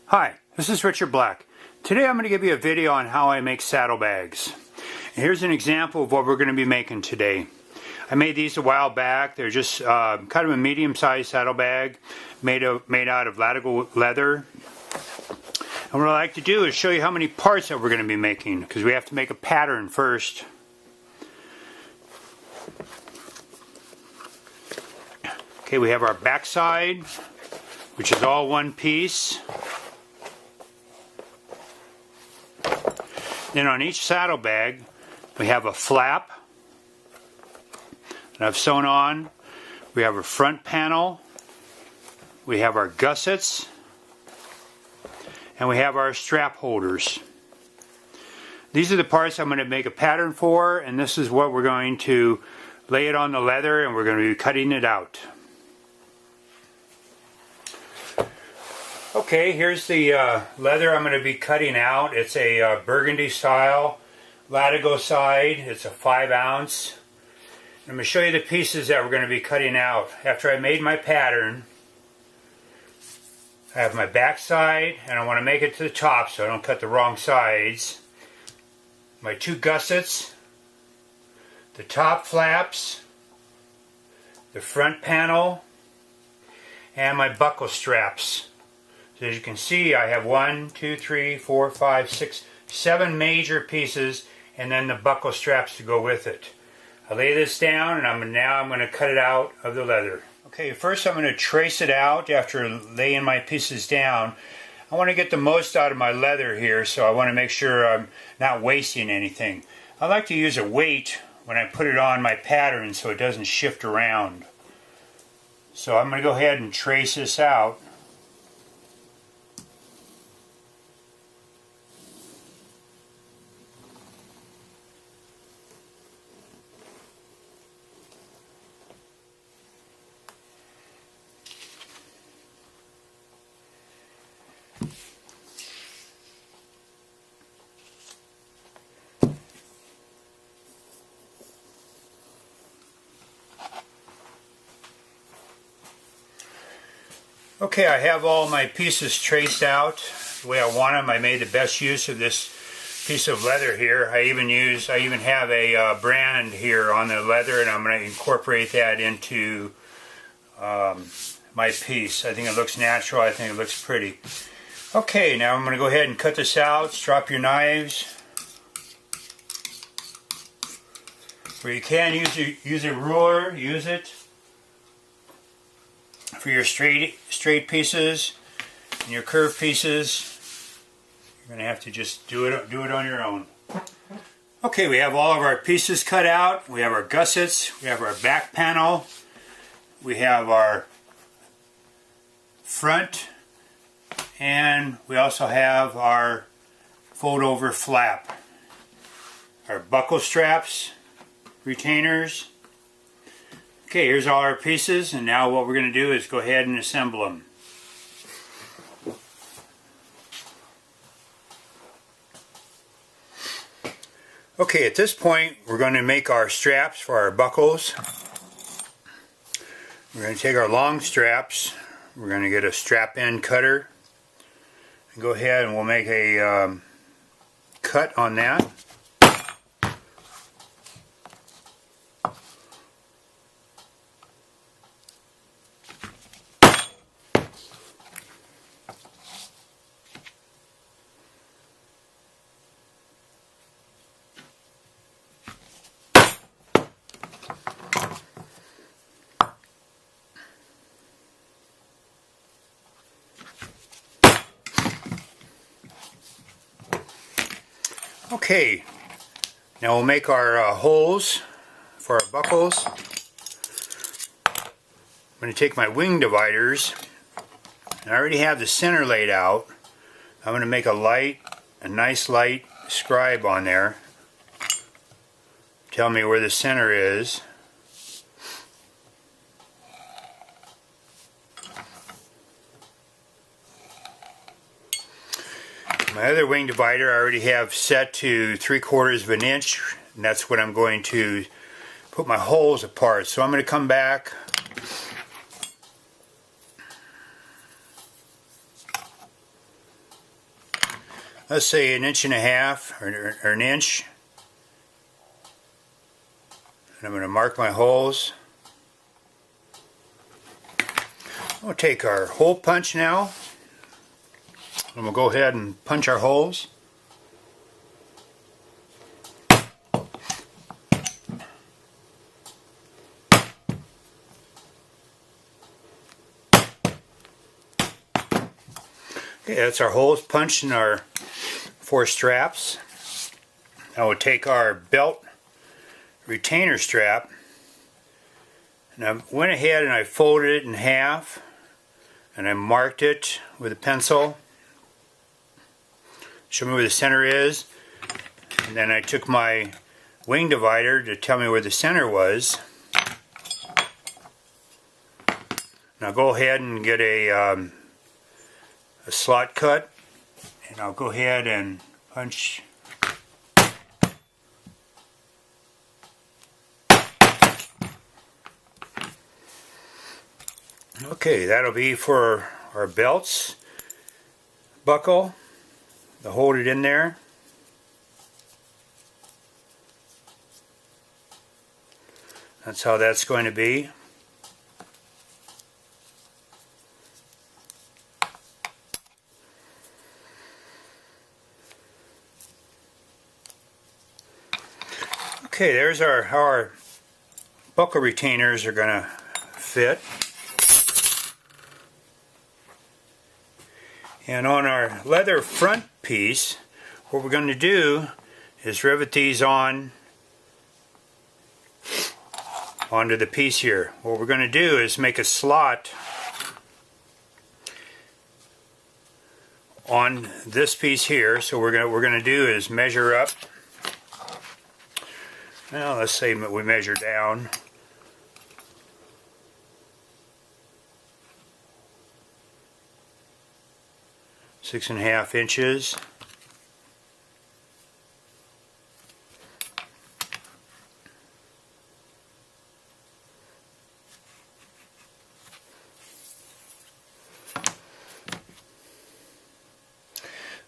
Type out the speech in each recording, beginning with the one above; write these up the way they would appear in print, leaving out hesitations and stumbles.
Hi, this is Richard Black. Today I'm going to give you a video on how I make saddlebags. And here's an example of what we're going to be making today. I made these a while back. They're just kind of a medium-sized saddlebag made out of latigo leather. And what I like to do is show you how many parts that we're going to be making, because we have to make a pattern first. Okay, we have our backside, which is all one piece. Then on each saddlebag, we have a flap that I've sewn on. We have a front panel. We have our gussets. And we have our strap holders. These are the parts I'm going to make a pattern for, and this is what we're going to lay it on the leather, and we're going to be cutting it out. Okay, here's the leather I'm going to be cutting out. It's a burgundy style latigo side. It's a 5-ounce. I'm going to show you the pieces that we're going to be cutting out. After I made my pattern, I have my back side, and I want to make it to the top so I don't cut the wrong sides. My 2 gussets, the top flaps, the front panel, and my buckle straps. So as you can see, I have 1, 2, 3, 4, 5, 6, 7 major pieces, and then the buckle straps to go with it. I lay this down, and now I'm going to cut it out of the leather. Okay, first I'm going to trace it out after laying my pieces down. I want to get the most out of my leather here, so I want to make sure I'm not wasting anything. I like to use a weight when I put it on my pattern so it doesn't shift around. So I'm going to go ahead and trace this out. Okay, I have all my pieces traced out the way I want them. I made the best use of this piece of leather here. I even have a brand here on the leather, and I'm going to incorporate that into my piece. I think it looks natural. I think it looks pretty. Okay, now I'm going to go ahead and cut this out. Strap your knives. Where you can use a ruler, use it. For your straight pieces and your curved pieces, you're going to have to just do it on your own. Okay, we have all of our pieces cut out. We have our gussets, we have our back panel, we have our front, and we also have our fold over flap, our buckle straps, retainers. Okay, here's all our pieces, and now what we're going to do is go ahead and assemble them. Okay, at this point we're going to make our straps for our buckles. We're going to take our long straps, we're going to get a strap end cutter, and go ahead and we'll make a cut on that. Okay, now we'll make our holes for our buckles. I'm going to take my wing dividers, and I already have the center laid out. I'm going to make a nice light scribe on there. Tell me where the center is. My other wing divider I already have set to 3/4 of an inch, and that's what I'm going to put my holes apart. So I'm going to come back let's say 1.5 inches or an inch. And I'm going to mark my holes. We'll take our hole punch now, and we'll go ahead and punch our holes. Okay, that's our holes punched in our 4 straps. Now we'll take our belt retainer strap, and I went ahead and I folded it in half, and I marked it with a pencil. Show me where the center is. And then I took my wing divider to tell me where the center was. Now go ahead and get a slot cut, and I'll go ahead and punch. Okay, that'll be for our belts buckle. To hold it in there. That's how that's going to be. Okay, there's how our buckle retainers are going to fit. And on our leather front piece, what we're going to do is rivet these onto the piece here. What we're going to do is make a slot on this piece here. So what we're going to do is measure up. Well, let's say we measure down. 6.5 inches.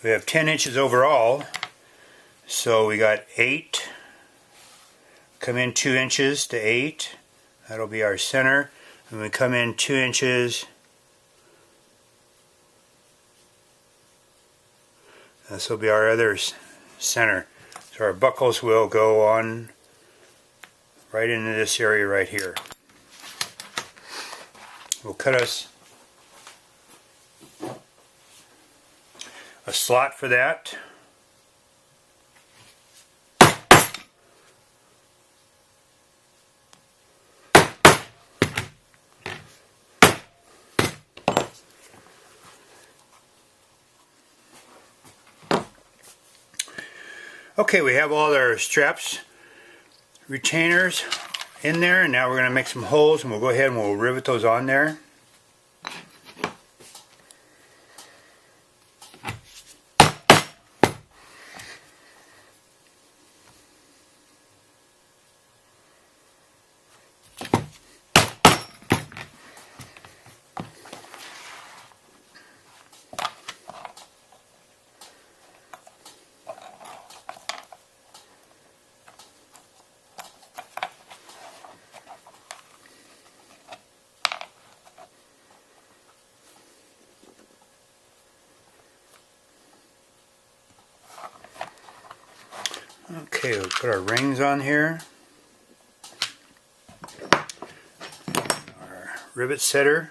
We have 10 inches overall, so we got 8. Come in 2 inches to 8. That'll be our center. And we come in 2 inches. This will be our other center. So our buckles will go on right into this area right here. We'll cut us a slot for that. Okay, we have all our straps, retainers in there, and now we're going to make some holes, and we'll go ahead and we'll rivet those on there. Okay, we'll put our rings on here. Our rivet setter.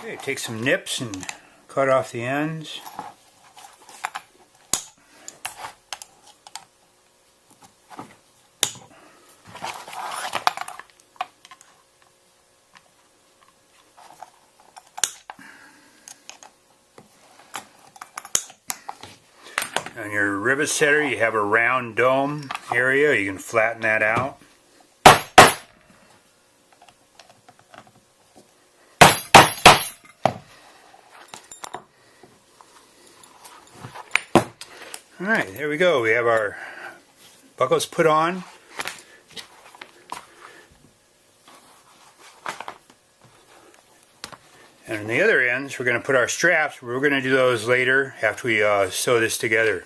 Okay, take some nips and cut off the ends. On your rivet setter, you have a round dome area. You can flatten that out. Alright, there we go. We have our buckles put on. And on the other ends, we're going to put our straps. We're going to do those later after we sew this together.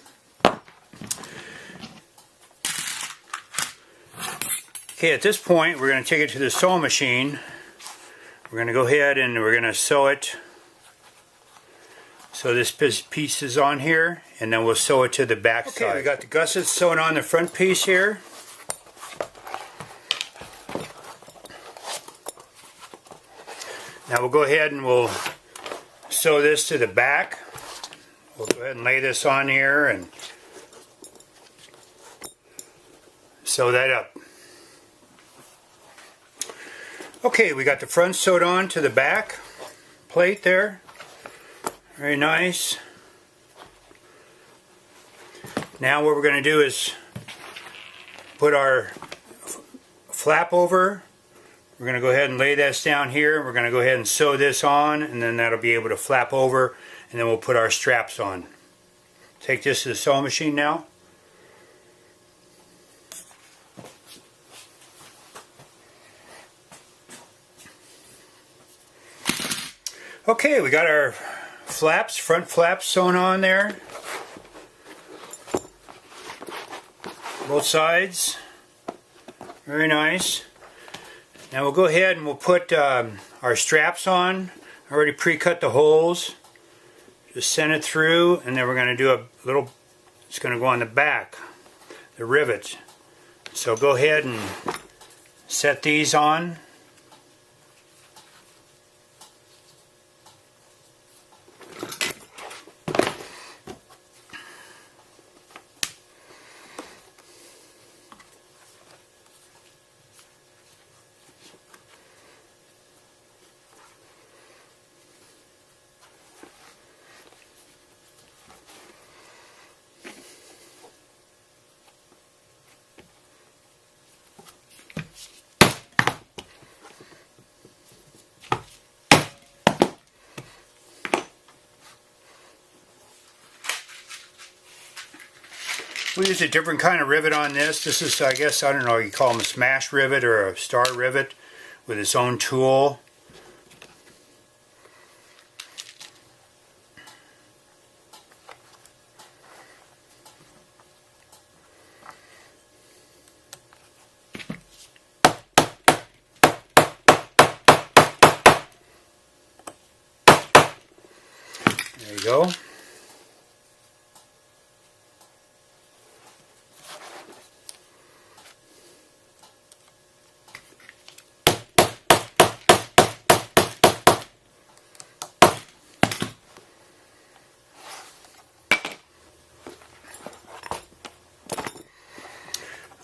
Okay, at this point, we're going to take it to the sewing machine. We're going to go ahead and we're going to sew it. So this piece is on here, and then we'll sew it to the back side. Okay, we got the gussets sewn on the front piece here. Now we'll go ahead and we'll sew this to the back. We'll go ahead and lay this on here and sew that up. Okay, we got the front sewed on to the back plate there. Very nice. Now what we're going to do is put our flap over. We're going to go ahead and lay this down here. We're going to go ahead and sew this on, and then that'll be able to flap over, and then we'll put our straps on. Take this to the sewing machine now. Okay, we got our flaps, front flaps sewn on there. Both sides. Very nice. Now we'll go ahead and we'll put our straps on. I already pre-cut the holes. Just send it through, and then we're going to do a little, it's going to go on the back, the rivets. So go ahead and set these on. We use a different kind of rivet on this. This is, I guess, I don't know, you call them a smash rivet or a star rivet with its own tool. There you go.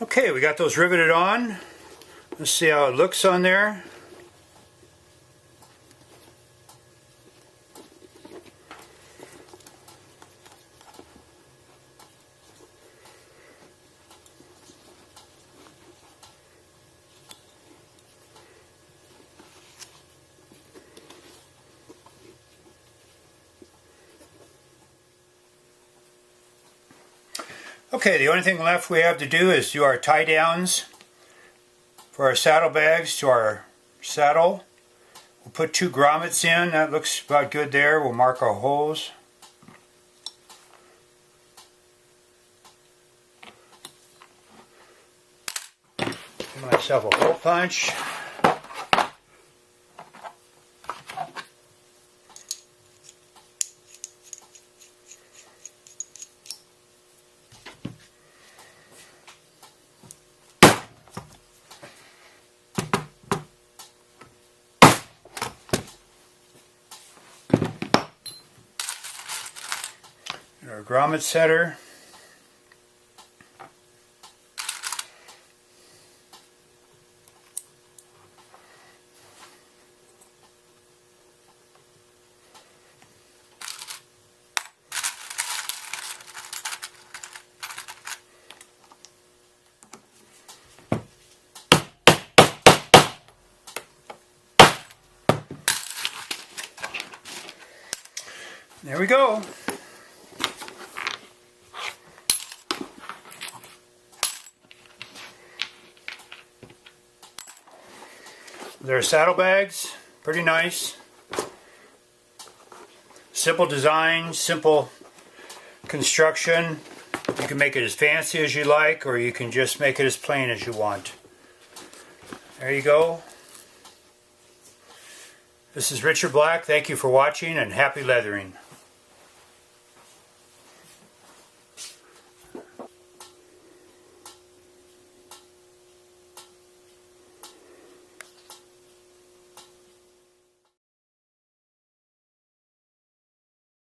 Okay, we got those riveted on. Let's see how it looks on there. Okay, the only thing left we have to do is do our tie downs for our saddlebags to our saddle. We'll put 2 grommets in. That looks about good there. We'll mark our holes. Give myself a hole punch. Our grommet setter. go. They're saddlebags, pretty nice. Simple design, simple construction. You can make it as fancy as you like, or you can just make it as plain as you want. There you go. This is Richard Black. Thank you for watching, and happy leathering.